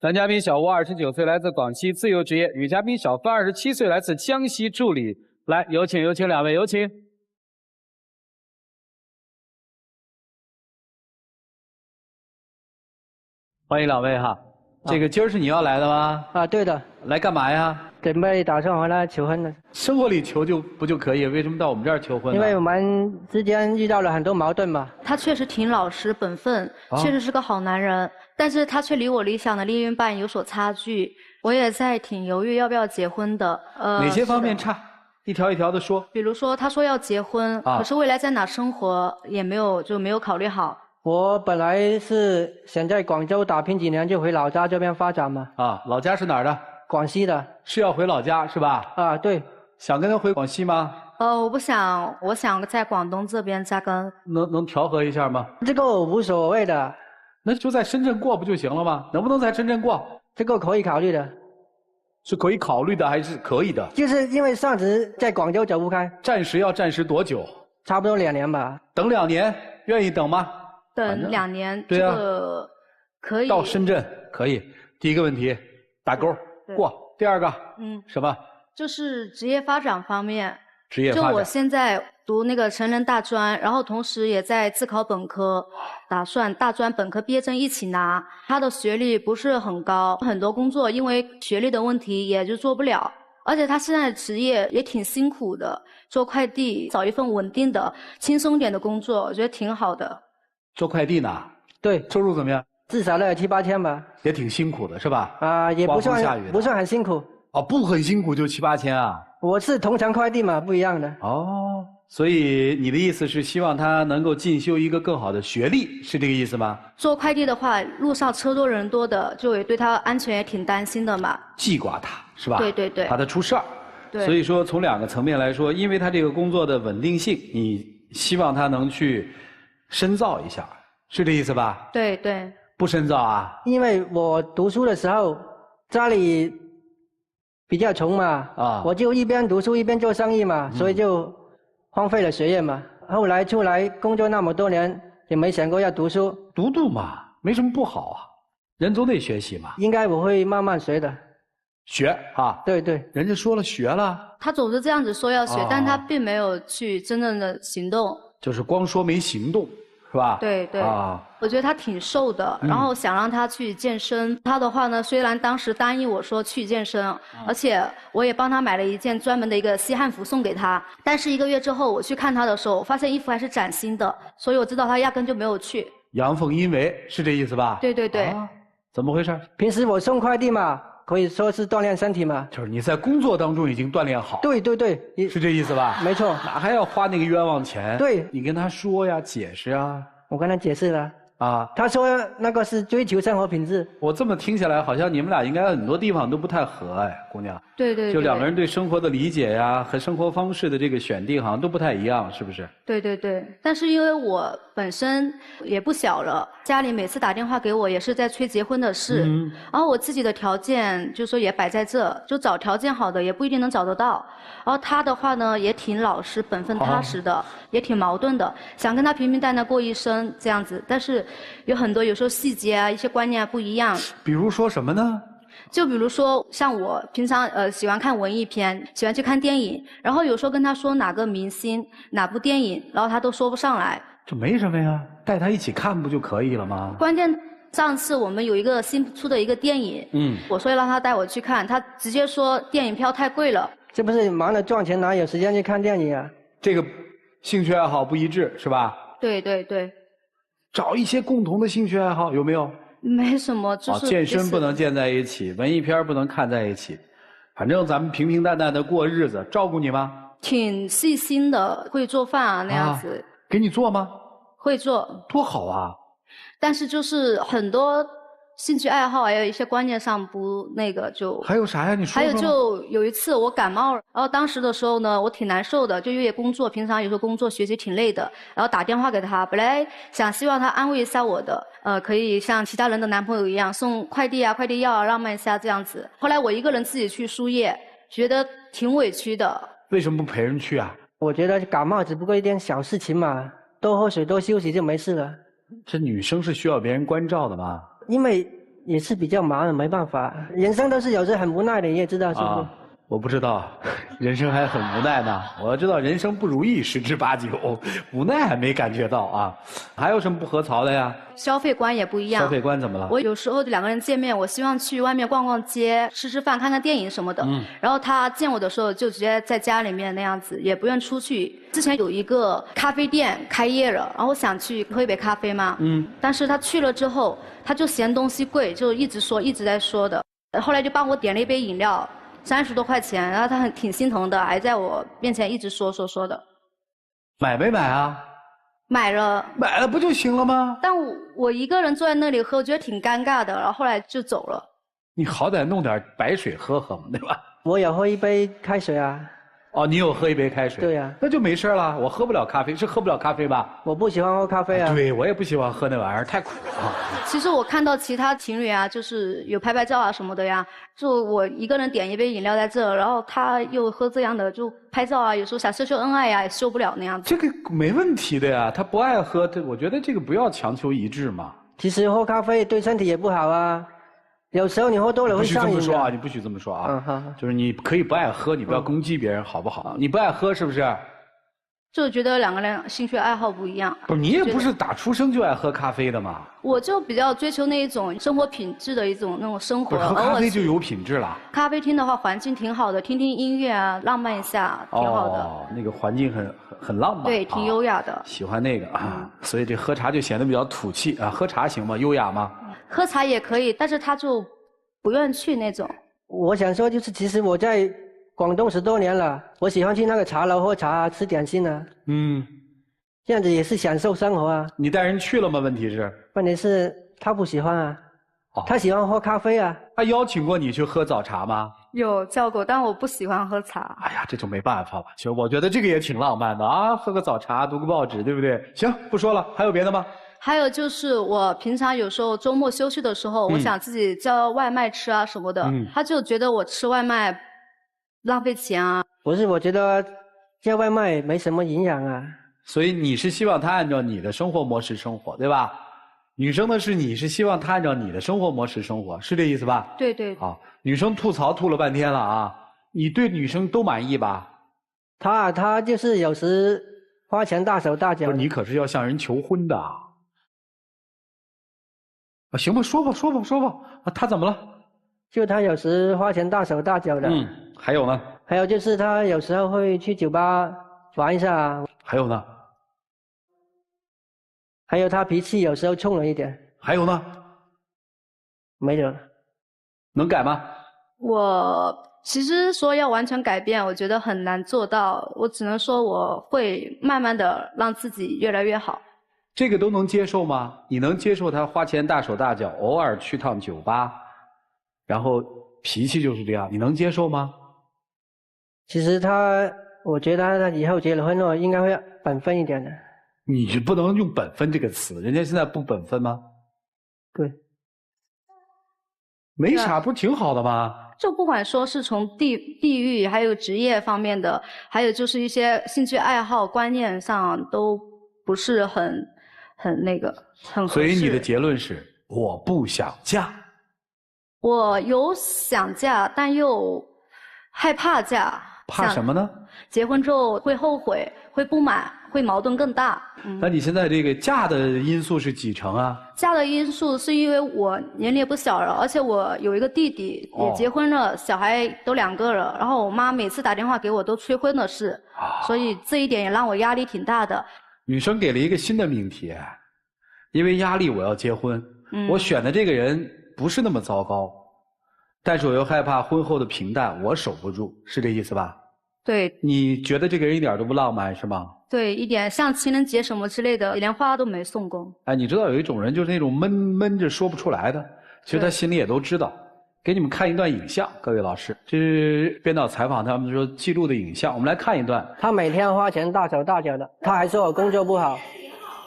男嘉宾小吴29岁，来自广西，自由职业；女嘉宾小芬27岁，来自江西助理。来，有请两位，有请。欢迎两位哈。这个今儿是你要来的吗？啊，对的。来干嘛呀？准备打算回来求婚的。生活里求不就可以？为什么到我们这儿求婚呢？因为我们之间遇到了很多矛盾嘛。他确实挺老实本分，确实是个好男人，但是他却离我理想的另一半有所差距。我也在挺犹豫要不要结婚的。哪些方面差？一条一条的说。比如说，他说要结婚，可是未来在哪生活也没有考虑好。我本来是想在广州打拼几年，就回老家这边发展嘛。啊，老家是哪儿的？广西的。是要回老家是吧？啊，对。想跟他回广西吗？我不想，我想在广东这边扎根。能调和一下吗？这个我无所谓的。那就在深圳过不就行了吗？能不能在深圳过？这个可以考虑的。是可以考虑的还是可以的？就是因为上次在广州走不开。暂时多久？差不多2年吧。等2年，愿意等吗？等2年，对啊，这个可以。到深圳可以。第一个问题，打勾过。第二个，什么？就是职业发展方面。职业发展。就我现在读那个成人大专，然后同时也在自考本科，打算大专本科毕业证一起拿。他的学历不是很高，很多工作因为学历的问题也就做不了。而且他现在的职业也挺辛苦的，做快递，找一份稳定的、轻松点的工作，我觉得挺好的。做快递呢？对。收入怎么样？至少得7、8千吧。也挺辛苦的是吧？啊，也不算很辛苦。哦，不很辛苦就7、8千啊？我是同城快递嘛，不一样的。哦，所以你的意思是希望他能够进修一个更好的学历，是这个意思吗？做快递的话，路上车多人多的，就也对他安全也挺担心的嘛。记挂他是吧？对对对。怕他出事儿。对。所以说从2个层面来说，因为他这个工作的稳定性，你希望他能去深造一下，是这意思吧？对对。不深造啊？因为我读书的时候，家里比较穷嘛，我就一边读书一边做生意嘛，所以就荒废了学业嘛。后来出来工作那么多年，也没想过要读书。读嘛，没什么不好啊，人总得学习嘛。应该我会慢慢学的。学啊？对对。人家说了学了。他总是这样子说要学，但他并没有去真正的行动。就是光说没行动。是吧？对对。我觉得他挺瘦的，然后想让他去健身。他的话呢，虽然当时答应我说去健身，而且我也帮他买了一件专门的一个西汉服送给他，但是1个月之后我去看他的时候，我发现衣服还是崭新的，所以我知道他压根就没有去。阳奉阴违是这意思吧？对对对。怎么回事？平时我送快递嘛，可以说是锻炼身体嘛。就是你在工作当中已经锻炼好。对对对。是这意思吧？没错。哪还要花那个冤枉钱？对。你跟他说呀，解释啊。我跟他解释了。啊，他说那个是追求生活品质。我这么听下来，好像你们俩应该很多地方都不太合哎，姑娘。对对对。就2个人对生活的理解呀，和生活方式的这个选定，好像都不太一样，是不是？对对对。但是因为我本身也不小了，家里每次打电话给我也是在催结婚的事，然后我自己的条件就说也摆在这，就找条件好的也不一定能找得到。然后他的话呢也挺老实、本分踏实的，也挺矛盾的，想跟他平平淡淡过一生这样子，但是有很多有时候细节啊、一些观念啊不一样。比如说什么呢？就比如说像我平常喜欢看文艺片，喜欢去看电影，然后有时候跟他说哪个明星、哪部电影，然后他都说不上来。这没什么呀，带他一起看不就可以了吗？关键上次我们有一个新出的一个电影，我说让他带我去看，他直接说电影票太贵了。这不是忙着赚钱，哪有时间去看电影啊？这个兴趣爱好不一致是吧？对对对。找一些共同的兴趣爱好有没有？没什么，就是健身不能见在一起，文艺片不能看在一起，反正咱们平平淡淡的过日子。照顾你吗？挺细心的，会做饭啊那样子。给你做吗？会做。多好啊！但是就是很多兴趣爱好还有一些观念上不那个就。还有啥呀？你说说。还有就有一次我感冒了，然后当时的时候呢，我挺难受的，就因为工作，平常有时候工作学习挺累的，然后打电话给他，本来希望他安慰一下我的，可以像其他人的男朋友一样送快递啊、快递药啊，浪漫一下这样子。后来我一个人自己去输液，觉得挺委屈的。为什么不陪人去啊？我觉得感冒只不过一点小事情嘛，多喝水多休息就没事了。这女生是需要别人关照的吗？因为也是比较忙，没办法。人生都是有时很无奈的，你也知道是不是？我不知道，人生还很无奈呢。我知道人生不如意十之八九，无奈还没感觉到啊。还有什么不合槽的呀？消费观也不一样。消费观怎么了？我有时候两个人见面，我希望去外面逛逛街、吃吃饭、看看电影什么的。然后他见我的时候就直接在家里面那样子，也不愿出去。之前有一个咖啡店开业了，然后我想去喝一杯咖啡嘛。但是他去了之后，他就嫌东西贵，就一直在说的。后来就帮我点了一杯饮料。30多块钱，然后他挺心疼的，还在我面前一直说的。买没买啊？买了。买了不就行了吗？但我一个人坐在那里喝，我觉得挺尴尬的，然后后来就走了。你好歹弄点白水喝喝嘛，对吧？我有喝一杯开水啊。哦，你有喝一杯开水？对呀。那就没事了。我喝不了咖啡，是喝不了咖啡吧？我不喜欢喝咖啡啊。对，我也不喜欢喝那玩意儿，太苦了。其实我看到其他情侣啊，就是有拍照啊什么的呀，就我一个人点一杯饮料在这，然后他又喝这样的，就拍照啊，有时候想秀恩爱呀，也受不了那样子。这个没问题的呀，他不爱喝，我觉得这个不要强求一致嘛。其实喝咖啡对身体也不好啊。有时候你喝多了会上瘾的。你不许这么说啊！就是你可以不爱喝，你不要攻击别人，好不好？你不爱喝是不是？就觉得两个人兴趣爱好不一样。不是你也不是打出生就爱喝咖啡的嘛？我就比较追求那一种生活品质的一种那种生活。喝咖啡就有品质了。咖啡厅的话，环境挺好的，听听音乐啊，浪漫一下，挺好的。哦，那个环境很浪漫。对，挺优雅的。喜欢那个啊，所以这喝茶就显得比较土气啊。喝茶行吗？优雅吗？喝茶也可以，但是他就不愿去那种。我想说，就是其实我在广东10多年了，我喜欢去那个茶楼喝茶、吃点心啊。这样子也是享受生活啊。你带人去了吗？问题是他不喜欢啊。他喜欢喝咖啡啊。他邀请过你去喝早茶吗？有叫过，但我不喜欢喝茶。哎呀，这就没办法吧。其实我觉得这个也挺浪漫的啊，喝个早茶，读个报纸，对不对？行，不说了，还有别的吗？还有就是我平常有时候周末休息的时候，我想自己叫外卖吃啊什么的，他就觉得我吃外卖浪费钱啊。不是，我觉得叫外卖没什么营养啊。所以你是希望他按照你的生活模式生活，对吧？女生的是你是希望他按照你的生活模式生活，是这意思吧？对对。好，女生吐槽吐了半天了啊，你对女生都满意吧？她就是有时花钱大手大脚。不是，你可是要向人求婚的啊！行吧，说吧，他怎么了？就他有时花钱大手大脚的。还有呢？还有就是他有时候会去酒吧玩一下。还有呢？还有他脾气有时候冲了一点。还有呢？没有了。能改吗？我其实说要完全改变，我觉得很难做到。我只能说我会慢慢的让自己越来越好。这个都能接受吗？你能接受他花钱大手大脚，偶尔去趟酒吧，然后脾气就是这样，你能接受吗？其实我觉得他以后结了婚了，应该会本分一点的。你不能用本分这个词，人家现在不本分吗？对。没啥，不是挺好的吗？就不管说是从地域，还有职业方面的，还有就是一些兴趣爱好观念上，都不是很那个很合适。所以你的结论是我不想嫁。我有想嫁，但又害怕嫁。怕什么呢？结婚之后会后悔，会不满，会矛盾更大。那你现在这个嫁的因素是几成啊？嫁的因素是因为我年龄也不小了，而且我有一个弟弟也结婚了，小孩都2个了。然后我妈每次打电话给我都催婚的事，所以这一点也让我压力挺大的。女生给了一个新的命题，因为压力我要结婚，我选的这个人不是那么糟糕，但是我又害怕婚后的平淡我守不住，是这意思吧？对。你觉得这个人一点都不浪漫是吗？对，一点像情人节什么之类的，连花都没送过。哎，你知道有一种人就是那种闷着说不出来的，其实他心里也都知道。给你们看一段影像，各位老师，这是编导采访他们说记录的影像，我们来看一段。他每天花钱大手大脚的，他还说我工作不好，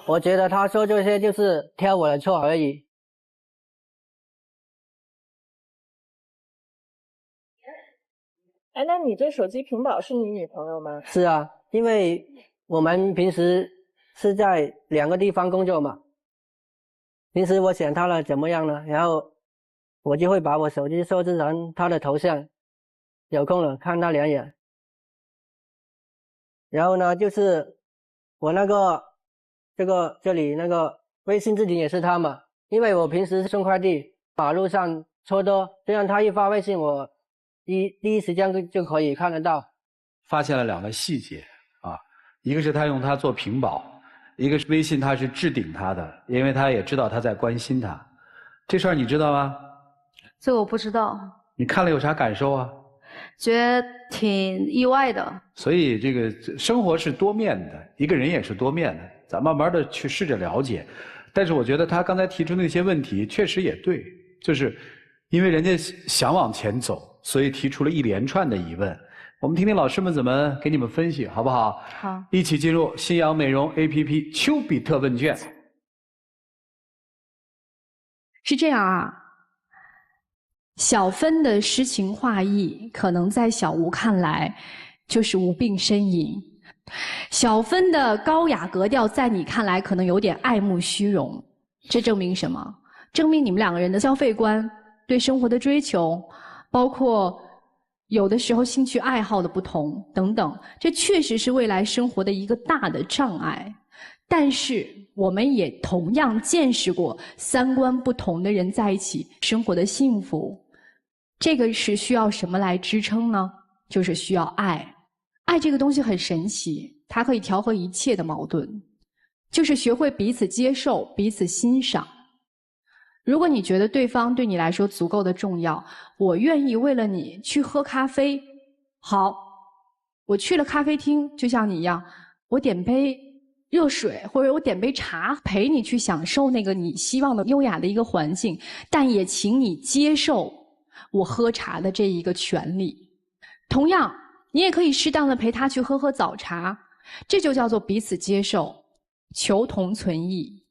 我觉得他说这些就是挑我的错而已。哎，那你这手机屏保是你女朋友吗？是啊，因为我们平时是在2个地方工作嘛。平时我选她了怎么样呢？然后我就会把我手机设置成他的头像，有空了看他2眼。然后呢，就是我那个这里那个微信置顶也是他嘛，因为我平时送快递，马路上车多，这样他一发微信，我第一时间就可以看得到。发现了2个细节啊，一个是他用它做屏保，一个是微信他是置顶他的，因为他也知道他在关心他。这事儿你知道吗？这我不知道。你看了有啥感受啊？觉得挺意外的。所以这个生活是多面的，一个人也是多面的，咱慢慢的去试着了解。但是我觉得他刚才提出那些问题确实也对，就是因为人家想往前走，所以提出了一连串的疑问。我们听听老师们怎么给你们分析，好不好？好。一起进入新阳美容 APP 丘比特问卷。是这样啊，小芬的诗情画意，可能在小吴看来就是无病呻吟；小芬的高雅格调，在你看来可能有点爱慕虚荣。这证明什么？证明你们2个人的消费观、对生活的追求，包括有的时候兴趣爱好的不同等等，这确实是未来生活的一个大的障碍。但是我们也同样见识过3观不同的人在一起生活的幸福。这个是需要什么来支撑呢？就是需要爱。爱这个东西很神奇，它可以调和一切的矛盾，就是学会彼此接受、彼此欣赏。如果你觉得对方对你来说足够的重要，我愿意为了你去喝咖啡。好，我去了咖啡厅，就像你一样，我点杯热水，或者我点杯茶，陪你去享受那个你希望的优雅的一个环境，但也请你接受我喝茶的这一个权利。同样，你也可以适当的陪他去喝喝早茶，这就叫做彼此接受，求同存异。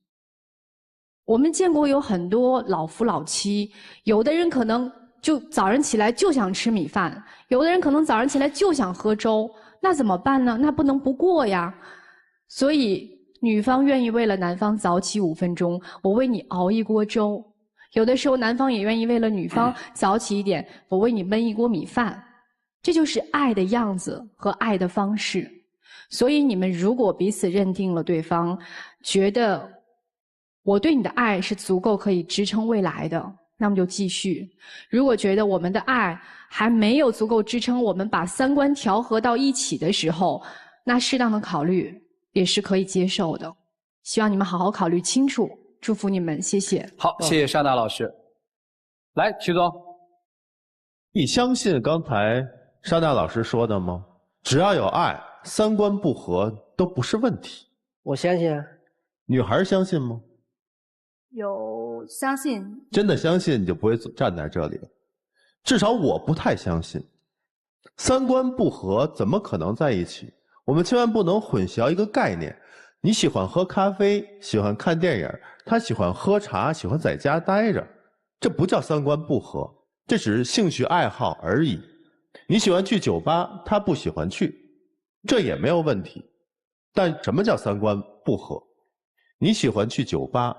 我们见过有很多老夫老妻，有的人可能就早上起来就想吃米饭，有的人可能早上起来就想喝粥，那怎么办呢？那不能不过呀。所以女方愿意为了男方早起5分钟，我为你熬一锅粥。有的时候男方也愿意为了女方早起一点，我为你焖一锅米饭。这就是爱的样子和爱的方式。所以你们如果彼此认定了对方，觉得我对你的爱是足够可以支撑未来的，那么就继续。如果觉得我们的爱还没有足够支撑我们把3观调和到一起的时候，那适当的考虑也是可以接受的。希望你们好好考虑清楚，祝福你们，谢谢。好，谢谢莎娜老师。来，曲总，你相信刚才莎娜老师说的吗？只要有爱，3观不合都不是问题。我相信啊。女孩相信吗？有相信。真的相信你就不会站在这里了。至少我不太相信。3观不合怎么可能在一起？我们千万不能混淆一个概念。你喜欢喝咖啡，喜欢看电影，他喜欢喝茶，喜欢在家待着，这不叫3观不合，这只是兴趣爱好而已。你喜欢去酒吧，他不喜欢去，这也没有问题。但什么叫3观不合？你喜欢去酒吧，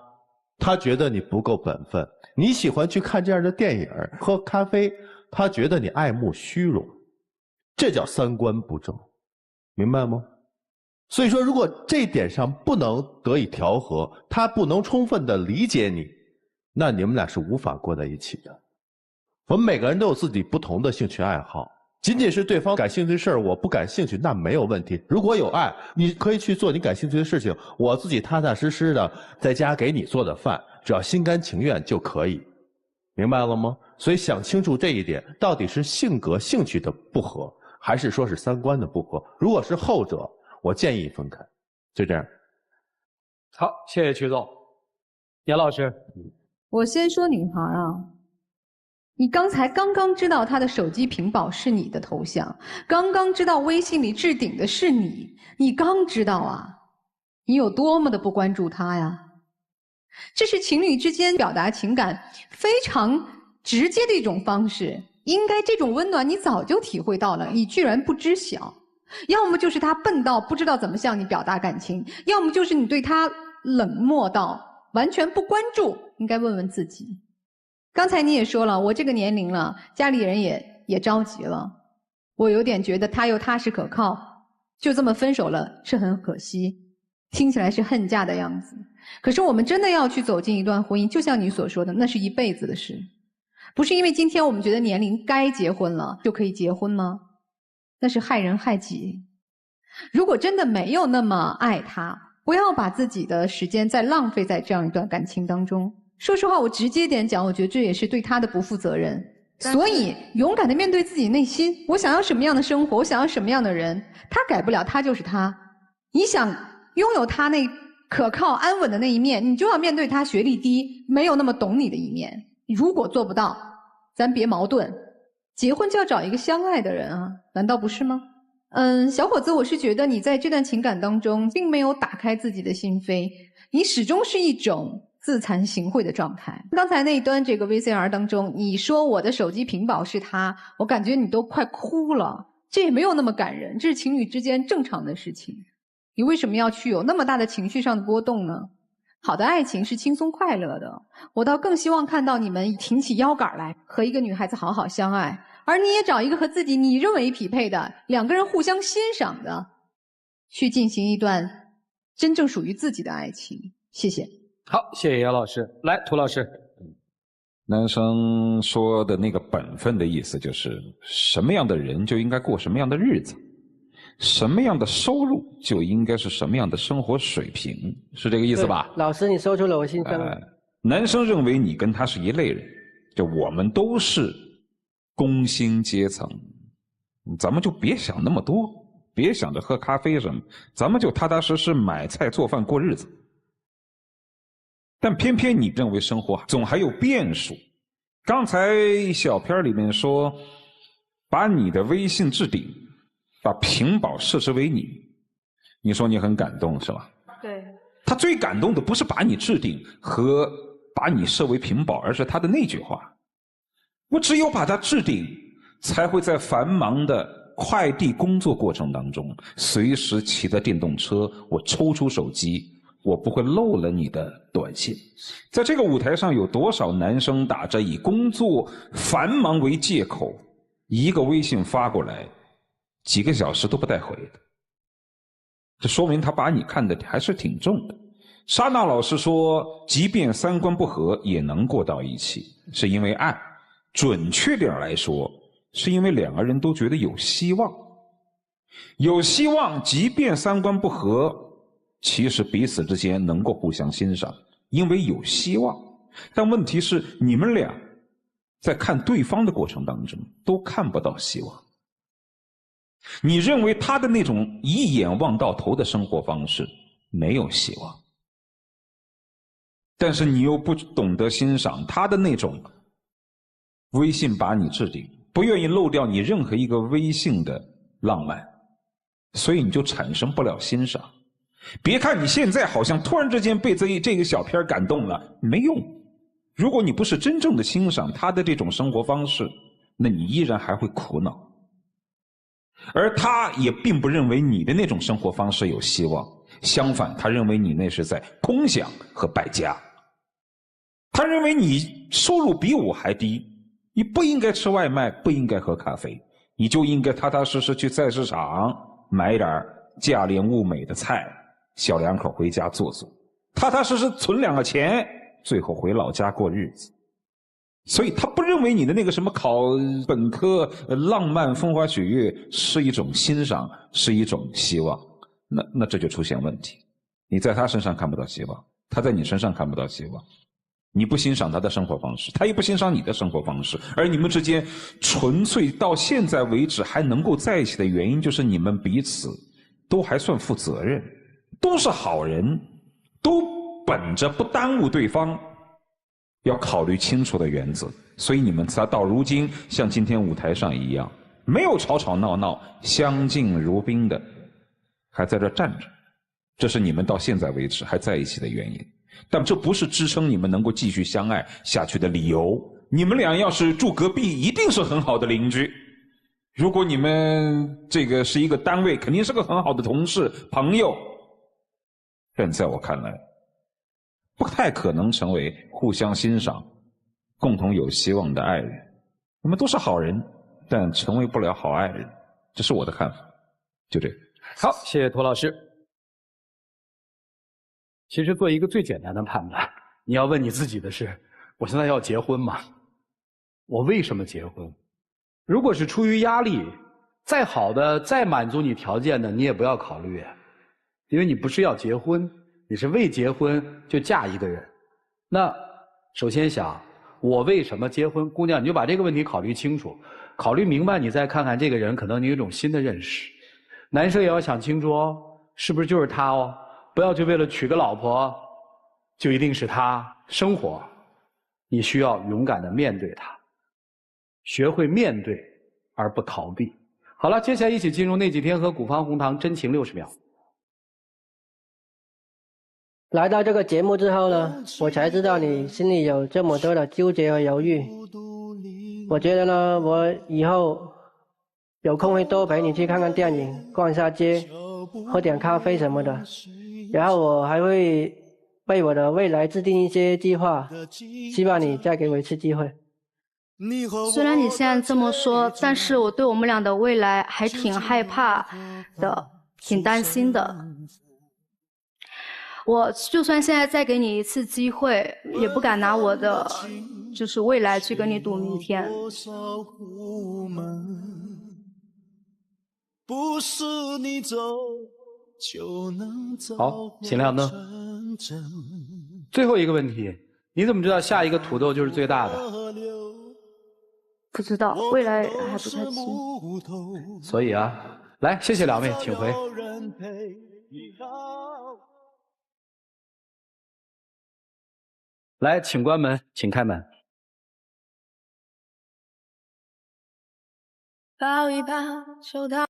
他觉得你不够本分；你喜欢去看这样的电影、喝咖啡，他觉得你爱慕虚荣，这叫3观不正，明白吗？所以说，如果这一点上不能得以调和，他不能充分的理解你，那你们俩是无法过在一起的。我们每个人都有自己不同的兴趣爱好，仅仅是对方感兴趣的事儿我不感兴趣，那没有问题。如果有爱，你可以去做你感兴趣的事情，我自己踏踏实实的在家给你做的饭，只要心甘情愿就可以，明白了吗？所以想清楚这一点，到底是性格兴趣的不合，还是说是3观的不合？如果是后者，我建议分开。就这样。好，谢谢曲总。严老师，我先说女孩啊，你刚刚知道她的手机屏保是你的头像，刚刚知道微信里置顶的是你，你刚知道啊，你有多么的不关注她呀？这是情侣之间表达情感非常直接的一种方式，应该这种温暖你早就体会到了，你居然不知晓。要么就是他笨到不知道怎么向你表达感情，要么就是你对他冷漠到完全不关注。应该问问自己，刚才你也说了，我这个年龄了，家里人也着急了，我有点觉得他又踏实可靠，就这么分手了是很可惜，听起来是恨嫁的样子。可是我们真的要去走进一段婚姻，就像你所说的，那是一辈子的事，不是因为今天我们觉得年龄该结婚了就可以结婚吗？那是害人害己。如果真的没有那么爱他，不要把自己的时间再浪费在这样一段感情当中。说实话，我直接点讲，我觉得这也是对他的不负责任。所以勇敢地面对自己内心，我想要什么样的生活，我想要什么样的人，他改不了，他就是他。你想拥有他那可靠安稳的那一面，你就要面对他学历低，没有那么懂你的一面。如果做不到，咱别矛盾，结婚就要找一个相爱的人啊，难道不是吗？小伙子，我是觉得你在这段情感当中并没有打开自己的心扉，你始终是一种自惭形秽的状态。刚才那一段这个 VCR 当中，你说我的手机屏保是他，我感觉你都快哭了，这也没有那么感人，这是情侣之间正常的事情。你为什么要去有那么大的情绪上的波动呢？好的爱情是轻松快乐的，我倒更希望看到你们挺起腰杆来，和一个女孩子好好相爱，而你也找一个和自己你认为匹配的，两个人互相欣赏的，去进行一段真正属于自己的爱情。谢谢。好，谢谢姚老师。来，涂老师。男生说的那个本分的意思就是什么样的人就应该过什么样的日子，什么样的收入就应该是什么样的生活水平，是这个意思吧？老师，你说出了我心声。男生认为你跟他是一类人，就我们都是工薪阶层，咱们就别想那么多，别想着喝咖啡什么，咱们就踏踏实实买菜做饭过日子。但偏偏你认为生活总还有变数。刚才小片里面说，把你的微信置顶，把屏保设置为你，你说你很感动是吧？对。他最感动的不是把你置顶和把你设为屏保，而是他的那句话：我只有把它置顶，才会在繁忙的快递工作过程当中，随时骑着电动车，我抽出手机，我不会漏了你的短信。在这个舞台上，有多少男生打着以工作繁忙为借口，一个微信发过来，几个小时都不带回的？这说明他把你看的还是挺重的。莎娜老师说，即便三观不合也能过到一起，是因为爱。准确点来说，是因为两个人都觉得有希望。有希望，即便三观不合，其实彼此之间能够互相欣赏，因为有希望。但问题是，你们俩在看对方的过程当中都看不到希望。你认为他的那种一眼望到头的生活方式没有希望，但是你又不懂得欣赏他的那种微信把你置顶，不愿意漏掉你任何一个微信的浪漫，所以你就产生不了欣赏。别看你现在好像突然之间被这个小片感动了，没用。如果你不是真正的欣赏他的这种生活方式，那你依然还会苦恼。而他也并不认为你的那种生活方式有希望，相反，他认为你那是在空想和败家。他认为你收入比我还低，你不应该吃外卖，不应该喝咖啡，你就应该踏踏实实去菜市场买点价廉物美的菜，小两口回家做做，踏踏实实存两个钱，最后回老家过日子。所以他不认为你的那个什么考本科浪漫风花雪月是一种欣赏，是一种希望。那这就出现问题。你在他身上看不到希望，他在你身上看不到希望。你不欣赏他的生活方式，他也不欣赏你的生活方式，而你们之间纯粹到现在为止还能够在一起的原因，就是你们彼此都还算负责任，都是好人，都本着不耽误对方要考虑清楚的原则，所以你们才到如今像今天舞台上一样，没有吵吵闹闹，相敬如宾的还在这站着，这是你们到现在为止还在一起的原因。但这不是支撑你们能够继续相爱下去的理由。你们俩要是住隔壁，一定是很好的邻居。如果你们这个是一个单位，肯定是个很好的同事朋友。但在我看来，不太可能成为互相欣赏、共同有希望的爱人。我们都是好人，但成为不了好爱人，这是我的看法。就这个。好，谢谢涂老师。其实做一个最简单的判断，你要问你自己的是：我现在要结婚吗？我为什么结婚？如果是出于压力，再好的、再满足你条件的，你也不要考虑，因为你不是要结婚，你是为结婚就嫁一个人。那首先想，我为什么结婚？姑娘，你就把这个问题考虑清楚，考虑明白，你再看看这个人，可能你有一种新的认识。男生也要想清楚哦，是不是就是他哦？不要就为了娶个老婆，就一定是他。生活，你需要勇敢地面对它，学会面对而不逃避。好了，接下来一起进入那几天和古方红糖真情60秒。来到这个节目之后呢，我才知道你心里有这么多的纠结和犹豫。我觉得呢，我以后有空会多陪你去看看电影，逛下街，喝点咖啡什么的。然后我还会为我的未来制定一些计划，希望你再给我一次机会。虽然你现在这么说，但是我对我们俩的未来还挺害怕的，挺担心的。我就算现在再给你一次机会，也不敢拿我的就是未来去跟你赌明天。不是你走就能走。好，请亮灯。最后一个问题，你怎么知道下一个土豆就是最大的？不知道，未来还不太清。所以啊，来，谢谢两位，请回。来，请关门，请开门。抱一抱，就到。